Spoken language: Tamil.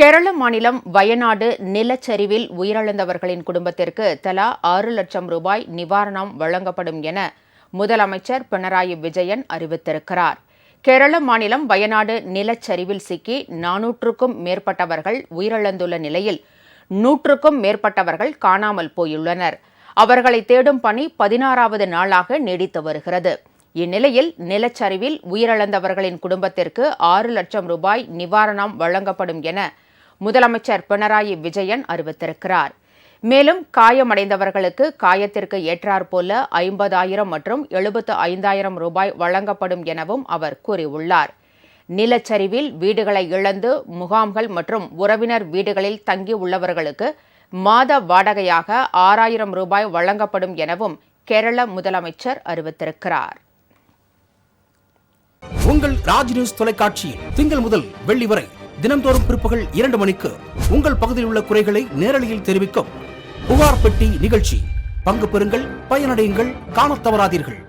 கேரள மாநிலம் வயநாடு நிலச்சரிவில் உயிரிழந்தவர்களின் குடும்பத்திற்கு தலா 6 லட்சம் ரூபாய் நிவாரணம் வழங்கப்படும் என முதலமைச்சர் பினராயி விஜயன் அறிவித்திருக்கிறார். கேரள மாநிலம் வயநாடு நிலச்சரிவில் சிக்கி 400க்கும் மேற்பட்டவர்கள் உயிரிழந்துள்ள நிலையில் 100க்கும் மேற்பட்டவர்கள் காணாமல் போயுள்ளனர். அவர்களை தேடும் பணி 16வது நாளாக நீடித்து வருகிறது. இந்நிலையில் நிலச்சரிவில் உயிரிழந்தவர்களின் குடும்பத்திற்கு 6 லட்சம் ரூபாய் நிவாரணம் வழங்கப்படும் என முதலமைச்சர் பினராயி விஜயன் அறிவித்திருக்கிறார். மேலும் காயமடைந்தவர்களுக்கு காயத்திற்கு ஏற்றாற்போல 50,000 மற்றும் 75,000 ரூபாய் வழங்கப்படும் எனவும் அவர் கூறியுள்ளார். நிலச்சரிவில் வீடுகளை இழந்து முகாம்கள் மற்றும் உறவினர் வீடுகளில் தங்கியுள்ளவர்களுக்கு மாத வாடகையாக 6,000 ரூபாய் வழங்கப்படும் எனவும் கேரள முதலமைச்சர் அறிவித்திருக்கிறார். உங்கள் ராஜ் நியூஸ் தொலைக்காட்சியில் திங்கள் முதல் வெள்ளி வரை தினந்தோறும் பிற்பகல் 2 மணிக்கு உங்கள் பகுதியில் உள்ள குறைகளை நேரலையில் தெரிவிக்கும் புகார் பெட்டி நிகழ்ச்சி. பங்கு பெறுங்கள், பயனடையுங்கள், காணத் தவறாதீர்கள்.